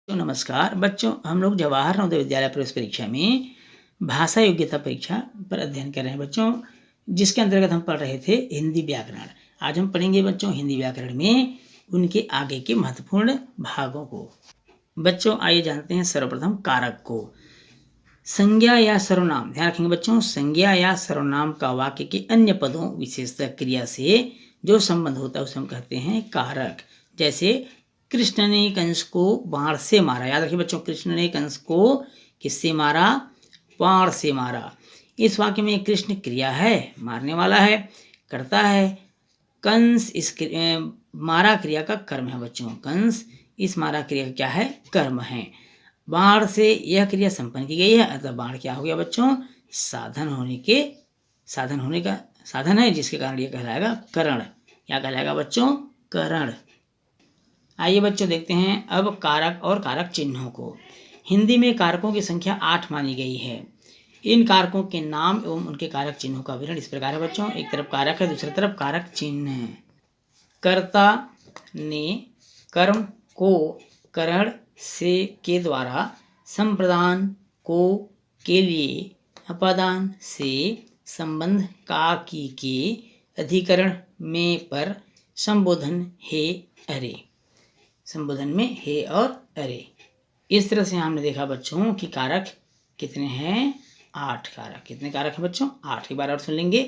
तो नमस्कार बच्चों, हम लोग जवाहर नवोदय विद्यालय प्रवेश परीक्षा में भाषा योग्यता परीक्षा पर अध्ययन कर रहे हैं बच्चों, जिसके अंतर्गत हम पढ़ रहे थे हिंदी व्याकरण। आज हम पढ़ेंगे बच्चों हिंदी व्याकरण में उनके आगे के महत्वपूर्ण भागों को। बच्चों आइए जानते हैं सर्वप्रथम कारक को। संज्ञा या सर्वनाम, ध्यान रखेंगे बच्चों, संज्ञा या सर्वनाम का वाक्य के अन्य पदों विशेषतः क्रिया से जो संबंध होता है उसे हम कहते हैं कारक। जैसे कृष्ण ने कंस को बाण से मारा, याद रखिए बच्चों, कृष्ण ने कंस को किससे मारा? बाण से मारा। इस वाक्य में कृष्ण क्रिया है, मारने वाला है, करता है। कंस इस मारा क्रिया का कर्म है बच्चों, कंस इस मारा क्रिया का क्या है? कर्म है। बाण से यह क्रिया संपन्न की गई है, अतः बाण क्या हो गया बच्चों? साधन होने का साधन है, जिसके कारण यह कहलाएगा करण। क्या कहलाएगा बच्चों? करण। आइए बच्चों देखते हैं अब कारक और कारक चिन्हों को। हिंदी में कारकों की संख्या 8 मानी गई है। इन कारकों के नाम एवं उनके कारक चिन्हों का विवरण इस प्रकार है बच्चों। एक तरफ कारक है, दूसरी तरफ कारक चिन्ह है। कर्ता ने कर्म को करण से के द्वारा, संप्रदान को के लिए, अपादान से, संबंध का की के, अधिकरण में पर, संबोधन हे अरे। संबोधन में हे और अरे। इस तरह से हमने देखा बच्चों कि कारक कितने हैं? 8 कारक। कितने कारक हैं बच्चों? 8। एक बार और सुन लेंगे।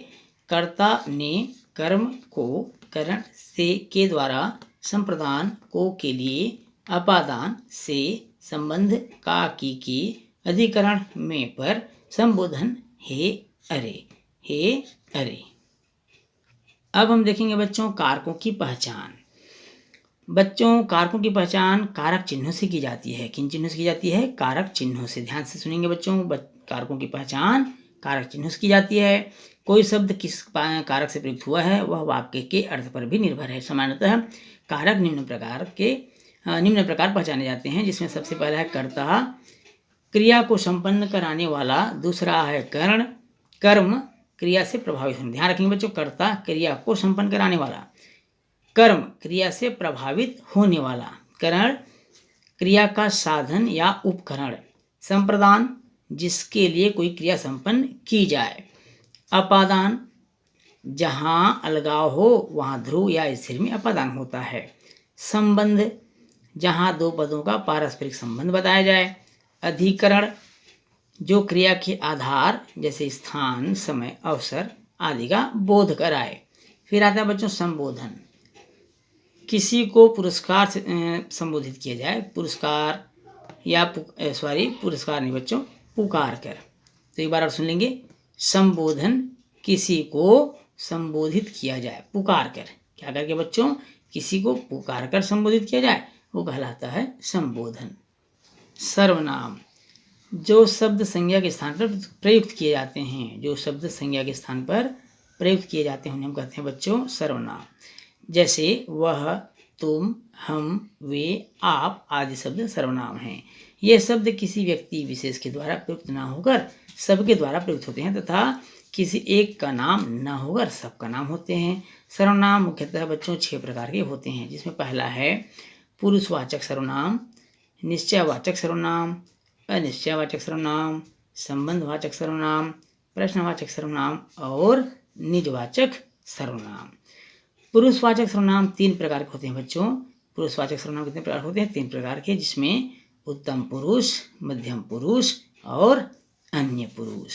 कर्ता ने कर्म को करण से के द्वारा, संप्रदान को के लिए, अपादान से, संबंध का की के, अधिकरण में पर, संबोधन हे अरे। हे अरे। अब हम देखेंगे बच्चों कारकों की पहचान। बच्चों कारकों की पहचान कारक चिन्हों से की जाती है। किन चिन्हों से की जाती है? कारक चिन्हों से। ध्यान से सुनेंगे बच्चों, कारकों की पहचान कारक चिन्हों से की जाती है। कोई शब्द किस कारक से प्रयुक्त हुआ है वह वाक्य के अर्थ पर भी निर्भर है। सामान्यतः कारक निम्न प्रकार पहचाने जाते हैं, जिसमें सबसे पहला है कर्ता, क्रिया को संपन्न कराने वाला। दूसरा है करण, कर्म, क्रिया से प्रभावित होना। ध्यान रखेंगे बच्चों, कर्ता क्रिया को संपन्न कराने वाला, कर्म क्रिया से प्रभावित होने वाला, करण क्रिया का साधन या उपकरण, संप्रदान जिसके लिए कोई क्रिया संपन्न की जाए, अपादान जहां अलगाव हो वहां ध्रुव या स्थिर में अपादान होता है, संबंध जहां दो पदों का पारस्परिक संबंध बताया जाए, अधिकरण जो क्रिया के आधार जैसे स्थान, समय, अवसर आदि का बोध कराए। फिर आता है बच्चों संबोधन, किसी को पुरस्कार से संबोधित किया जाए, पुरस्कार नहीं बच्चों, पुकार कर। तो एक बार और सुन लेंगे, संबोधन किसी को संबोधित किया जाए पुकार कर। क्या करके बच्चों? किसी को पुकार कर संबोधित किया जाए, वो कहलाता है संबोधन। सर्वनाम जो शब्द संज्ञा के स्थान पर प्रयुक्त किए जाते हैं, जो शब्द संज्ञा के स्थान पर प्रयुक्त किए जाते हैं उन्हें हम कहते हैं बच्चों सर्वनाम। जैसे वह, तुम, हम, वे, आप आदि शब्द सर्वनाम हैं। ये शब्द किसी व्यक्ति विशेष के द्वारा प्रयुक्त न होकर सबके द्वारा प्रयुक्त होते हैं तथा किसी एक का नाम न होकर सबका नाम होते हैं। सर्वनाम मुख्यतः बच्चों 6 प्रकार के होते हैं, जिसमें पहला है पुरुषवाचक सर्वनाम, निश्चयवाचक सर्वनाम, अनिश्चयवाचक सर्वनाम, संबंधवाचक सर्वनाम, प्रश्नवाचक सर्वनाम और निजवाचक सर्वनाम। पुरुषवाचक सर्वनाम 3 प्रकार के होते हैं बच्चों। पुरुषवाचक सर्वनाम कितने प्रकार होते हैं? 3 प्रकार के, जिसमें उत्तम पुरुष, मध्यम पुरुष और अन्य पुरुष।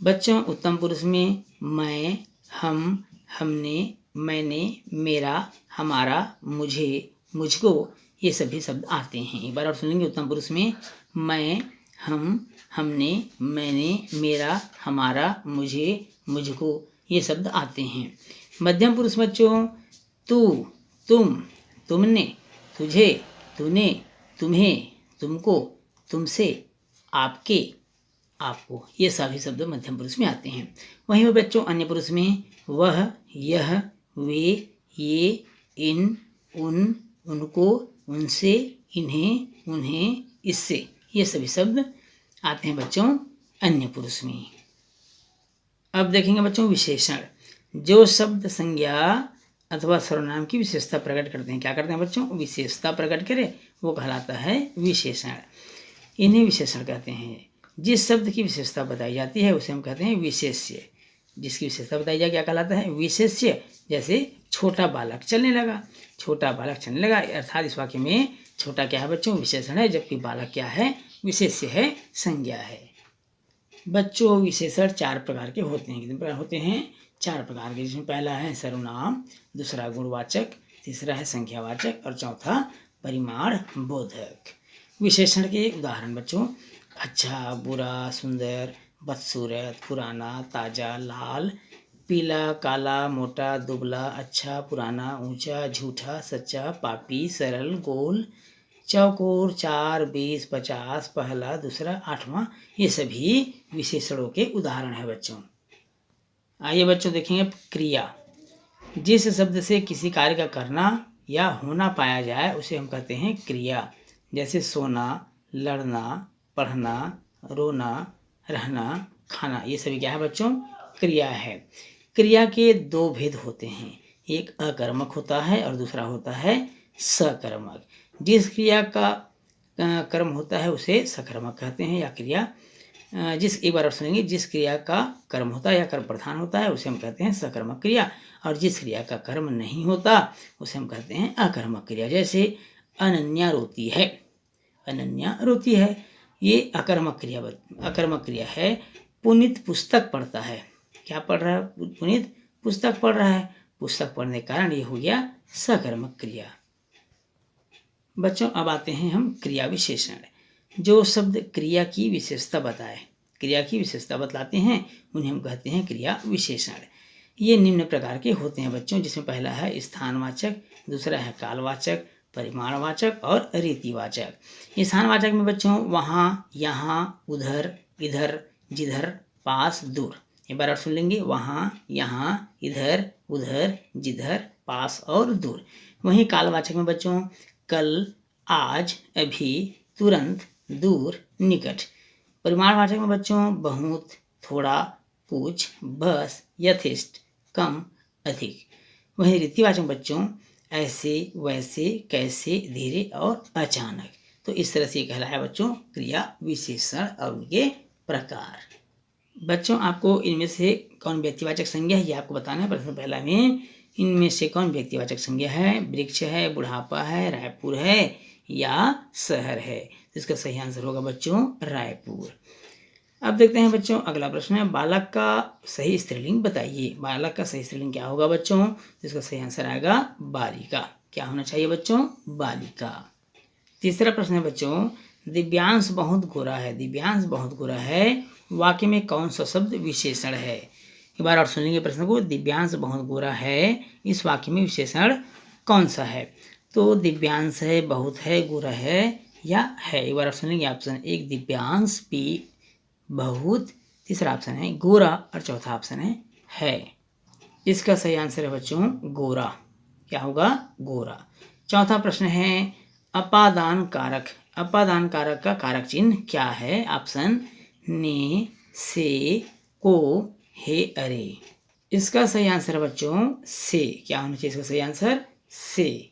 बच्चों उत्तम पुरुष में मैं, हम, हमने, मैंने, मेरा, हमारा, मुझे, मुझको ये सभी शब्द आते हैं। एक बार और सुनेंगे, उत्तम पुरुष में मैं, हम, हमने, मैंने, मेरा, हमारा, मुझे, मुझको ये शब्द आते हैं। मध्यम पुरुष बच्चों तू, तुम, तुमने, तुझे, तूने, तुम्हें, तुमको, तुमसे, आपके, आपको ये सभी शब्द मध्यम पुरुष में आते हैं। वहीं बच्चों अन्य पुरुष में वह, यह, वे, ये, इन, उन, उनको, उनसे, इन्हें, उन्हें, इससे ये सभी शब्द आते हैं बच्चों अन्य पुरुष में। अब देखेंगे बच्चों विशेषण। जो शब्द संज्ञा अथवा सर्वनाम की विशेषता प्रकट करते हैं। क्या करते हैं बच्चों? विशेषता प्रकट करे, वो कहलाता है विशेषण। इन्हें विशेषण कहते हैं। जिस शब्द की विशेषता बताई जाती है उसे हम कहते हैं विशेष्य। जिसकी विशेषता बताई जाए क्या कहलाता है? विशेष्य। जैसे छोटा बालक चलने लगा, छोटा बालक चलने लगा, अर्थात इस वाक्य में छोटा क्या है बच्चों? विशेषण है, जबकि बालक क्या है? विशेष्य है, संज्ञा है। बच्चों विशेषण 4 प्रकार के होते हैं। कितने प्रकार होते हैं? 4 प्रकार के, जिसमें पहला है सर्वनाम, दूसरा गुणवाचक, तीसरा है संख्यावाचक और चौथा परिमाण बोधक। विशेषण के उदाहरण बच्चों: अच्छा, बुरा, सुंदर, बदसूरत, पुराना, ताजा, लाल, पीला, काला, मोटा, दुबला, अच्छा, पुराना, ऊंचा, झूठा, सच्चा, पापी, सरल, गोल, चौकोर, 4, 20, 50, पहला, दूसरा, आठवां, ये सभी विशेषणों के उदाहरण है बच्चों। आइए बच्चों देखेंगे क्रिया। जिस शब्द से किसी कार्य का करना या होना पाया जाए उसे हम कहते हैं क्रिया। जैसे सोना, लड़ना, पढ़ना, रोना, रहना, खाना, ये सभी क्या है बच्चों? क्रिया है। क्रिया के 2 भेद होते हैं, एक अकर्मक होता है और दूसरा होता है सकर्मक। जिस क्रिया का कर्म होता है उसे सकर्मक कहते हैं, या क्रिया एक बार आप सुनेंगे, जिस क्रिया का कर्म होता है या कर्म प्रधान होता है उसे हम कहते हैं सकर्मक क्रिया, और जिस क्रिया का कर्म नहीं होता उसे हम कहते हैं अकर्मक क्रिया। जैसे अनन्या रोती है, अनन्या रोती है, ये अकर्मक क्रिया है। पुनीत पुस्तक पढ़ता है, क्या पढ़ रहा है? पुनीत पुस्तक पढ़ रहा है, पुस्तक पढ़ने के कारण ये हो गया सकर्मक क्रिया। बच्चों अब आते हैं हम क्रिया विशेषण। जो शब्द क्रिया की विशेषता बताए, क्रिया की विशेषता बतलाते हैं, उन्हें हम कहते हैं क्रिया विशेषण। ये निम्न प्रकार के होते हैं बच्चों, जिसमें पहला है स्थानवाचक, दूसरा है कालवाचक, परिमाणवाचक और रीतिवाचक। स्थानवाचक में बच्चों वहाँ, यहाँ, उधर, इधर, जिधर, पास, दूर। एक बार और सुन लेंगे, वहाँ, यहाँ, इधर, उधर, जिधर, पास और दूर। वहीं कालवाचक में बच्चों कल, आज, अभी, तुरंत, दूर, निकट। परिमाणवाचक में बच्चों बहुत, थोड़ा, कुछ, बस, यथेष्ट, कम, अधिक। वहीं रीतिवाचक बच्चों ऐसे, वैसे, कैसे, धीरे और अचानक। तो इस तरह से कहलाया बच्चों क्रिया विशेषण और उनके प्रकार। बच्चों आपको इनमें से कौन व्यक्तिवाचक संज्ञा है ये आपको बताना है। प्रश्न पहला में इनमें से कौन व्यक्तिवाचक संज्ञा है? वृक्ष है, बुढ़ापा है, रायपुर है या शहर है? इसका सही आंसर होगा बच्चों रायपुर। अब देखते हैं बच्चों अगला प्रश्न है, बालक का सही स्त्रीलिंग बताइए। बालक का सही स्त्रीलिंग क्या होगा बच्चों? इसका सही आंसर आएगा बालिका। क्या होना चाहिए बच्चों? बालिका। तीसरा प्रश्न है बच्चों, दिव्यांश बहुत गोरा है। दिव्यांश बहुत गोरा है, वाक्य में कौन सा शब्द विशेषण है? एक बार और सुन लेंगे प्रश्न को, दिव्यांश बहुत गोरा है, इस वाक्य में विशेषण कौन सा है? तो दिव्यांश है, बहुत है, गोरा है या है। एक बार आप सुन लेंगे, ऑप्शन 1 दिव्यांश, बी बहुत, तीसरा ऑप्शन है गोरा और चौथा ऑप्शन है। इसका सही आंसर है बच्चों गोरा। क्या होगा? गोरा। चौथा प्रश्न है, अपादान कारक। अपादान कारक का कारक चिन्ह क्या है? ऑप्शन ने, से, को, हे, अरे। इसका सही आंसर है बच्चों से। क्या होना चाहिए इसका सही आंसर? से।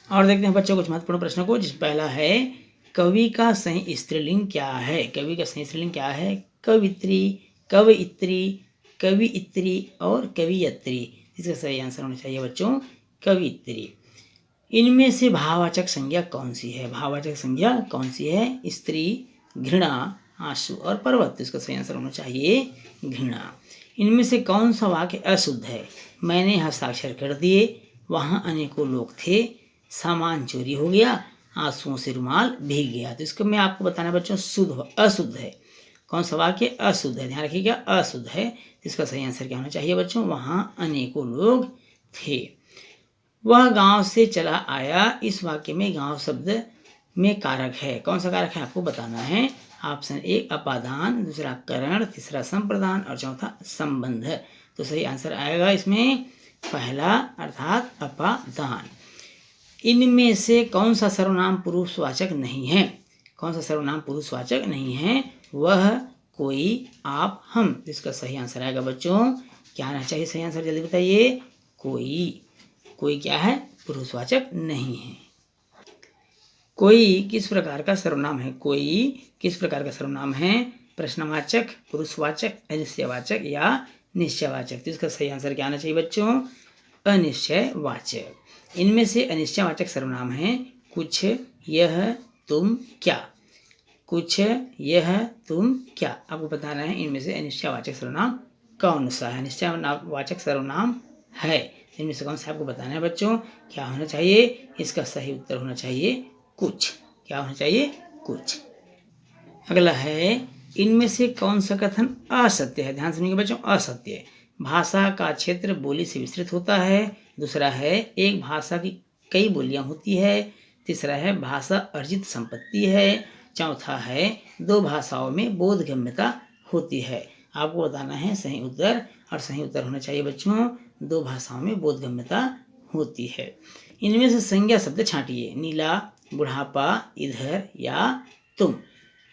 और देखते हैं बच्चों कुछ महत्वपूर्ण प्रश्नों को, जिस पहला है कवि का सही स्त्रीलिंग क्या है? कवि का सही स्त्रीलिंग क्या है? कवित्री, कवयित्री, कवियित्री और कवियत्री। इसका सही आंसर होना चाहिए बच्चों कवियित्री। इनमें से भाववाचक संज्ञा कौन सी है? भाववाचक संज्ञा कौन सी है? स्त्री, घृणा, आंसू और पर्वत। इसका सही आंसर होना चाहिए घृणा। इनमें से कौन सा वाक्य अशुद्ध है? मैंने हस्ताक्षर कर दिए, वहाँ अनेकों लोग थे, सामान चोरी हो गया, आंसुओं से रुमाल भीग गया। तो इसको मैं आपको बताना बच्चों अशुद्ध है। कौन सा वाक्य अशुद्ध है? ध्यान रखिएगा, अशुद्ध है। इसका सही आंसर क्या होना चाहिए बच्चों? वहाँ अनेकों लोग थे। वह गांव से चला आया, इस वाक्य में गांव शब्द में कारक है। कौन सा कारक है आपको बताना है। ऑप्शन 1 अपादान, दूसरा करण, तीसरा संप्रदान और चौथा संबंध। तो सही आंसर आएगा इसमें पहला अर्थात अपादान। इनमें से कौन सा सर्वनाम पुरुषवाचक नहीं है? कौन सा सर्वनाम पुरुषवाचक नहीं है? वह, कोई, आप, हम। इसका सही आंसर आएगा बच्चों क्या आना चाहिए? सही आंसर जल्दी बताइए। कोई, कोई क्या है? पुरुषवाचक नहीं है। कोई किस प्रकार का सर्वनाम है? कोई किस प्रकार का सर्वनाम है? प्रश्नवाचक, पुरुषवाचक, अनिश्चयवाचक या निश्चयवाचक? तो इसका सही आंसर क्या आना चाहिए बच्चों? अनिश्चयवाचक। इनमें से अनिश्चयवाचक सर्वनाम है कुछ, यह, तुम, क्या। कुछ, यह, तुम, क्या। आपको बताना है इनमें से अनिश्चयवाचक सर्वनाम कौन सा है? अनिश्चयवाचक सर्वनाम है इनमें से कौन सा आपको बताना है बच्चों? क्या होना चाहिए? इसका सही उत्तर होना चाहिए कुछ। क्या होना चाहिए? कुछ। अगला है, इनमें से कौन सा कथन असत्य है? ध्यान सुनिएगा बच्चों, असत्य। भाषा का क्षेत्र बोली से विस्तृत होता है। दूसरा है, एक भाषा की कई बोलियां होती है। तीसरा है, भाषा अर्जित संपत्ति है। चौथा है, दो भाषाओं में बोधगम्यता होती है। आपको बताना है सही उत्तर, और सही उत्तर होना चाहिए बच्चों दो भाषाओं में बोधगम्यता होती है। इनमें से संज्ञा शब्द छांटिए। नीला, बुढ़ापा, इधर या तुम।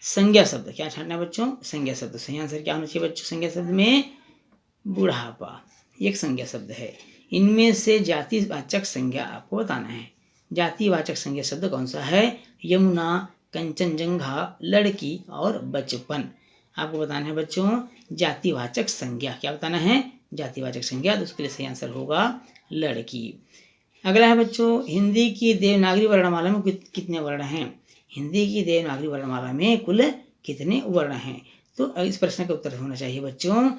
संज्ञा शब्द क्या छांटना है बच्चों? संज्ञा शब्द। सही आंसर क्या होना चाहिए बच्चों? संज्ञा शब्द में बुढ़ापा एक संज्ञा शब्द है। इनमें से जातिवाचक संज्ञा आपको बताना है। जातिवाचक संज्ञा शब्द कौन सा है? यमुना, कंचनजंघा, लड़की और बचपन। आपको बताना है बच्चों जातिवाचक संज्ञा। क्या बताना है? जातिवाचक संज्ञा। तो उसके लिए सही आंसर होगा लड़की। अगला है बच्चों, हिंदी की देवनागरी वर्णमाला में कितने वर्ण हैं? हिंदी की देवनागरी वर्णमाला में कुल कितने वर्ण हैं? तो इस प्रश्न का उत्तर होना चाहिए बच्चों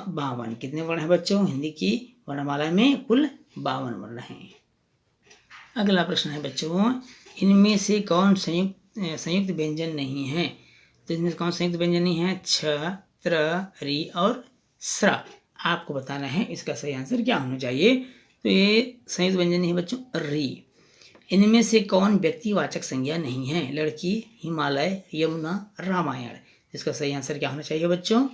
52। कितने वर्ण हैं बच्चों? हिंदी की वर्णमाला में कुल 52 वर्ण हैं। अगला प्रश्न है बच्चों, इनमें से कौन संयुक्त व्यंजन नहीं है? तो इसमें कौन संयुक्त व्यंजन नहीं है? छ, त्र, री और स्र। आपको बताना है इसका सही आंसर क्या होना चाहिए। तो ये संयुक्त व्यंजन नहीं है बच्चों, री। इनमें से कौन व्यक्तिवाचक संज्ञा नहीं है? लड़की, हिमालय, यमुना, रामायण। इसका सही आंसर क्या होना चाहिए बच्चों?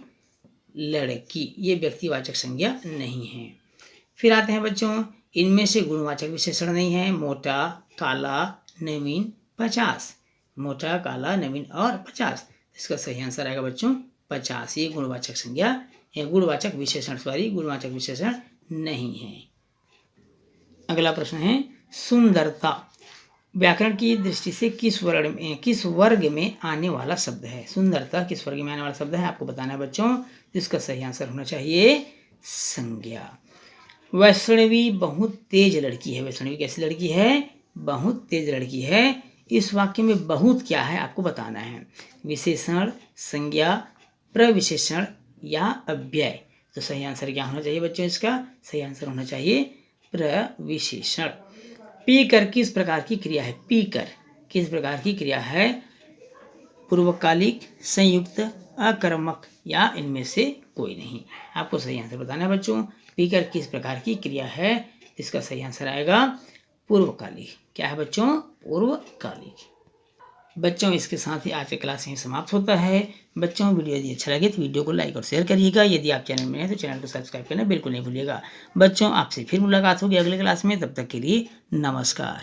लड़की। ये व्यक्तिवाचक संज्ञा नहीं है। फिर आते हैं बच्चों, इनमें से गुणवाचक विशेषण नहीं है। मोटा, काला, नवीन, 50। मोटा, काला, नवीन और 50। इसका सही आंसर आएगा बच्चों 50। ये गुणवाचक संज्ञा, गुणवाचक विशेषण गुणवाचक विशेषण नहीं है। अगला प्रश्न है, सुंदरता व्याकरण की दृष्टि से किस वर्ग में आने वाला शब्द है? सुंदरता किस वर्ग में आने वाला शब्द है आपको बताना है बच्चों। इसका सही आंसर होना चाहिए संज्ञा। वैष्णवी बहुत तेज लड़की है। वैष्णवी कैसी लड़की है? बहुत तेज लड़की है। इस वाक्य में बहुत क्या है आपको बताना है। विशेषण, संज्ञा, प्रविशेषण या अव्यय। तो सही आंसर क्या होना चाहिए बच्चों? इसका सही आंसर होना चाहिए प्रविशेषण। पीकर किस प्रकार की क्रिया है? पीकर किस प्रकार की क्रिया है? पूर्वकालिक, संयुक्त, अकर्मक या इनमें से कोई नहीं। आपको सही आंसर बताना है बच्चों पीकर किस प्रकार की क्रिया है। इसका सही आंसर आएगा पूर्वकालिक। क्या है बच्चों? पूर्वकालिक। बच्चों इसके साथ ही आज की क्लास यहीं समाप्त होता है। बच्चों वीडियो यदि अच्छा लगे तो वीडियो को लाइक और शेयर करिएगा। यदि आप चैनल में हैं तो चैनल को सब्सक्राइब करना बिल्कुल नहीं भूलिएगा। बच्चों आपसे फिर मुलाकात होगी अगले क्लास में। तब तक के लिए नमस्कार।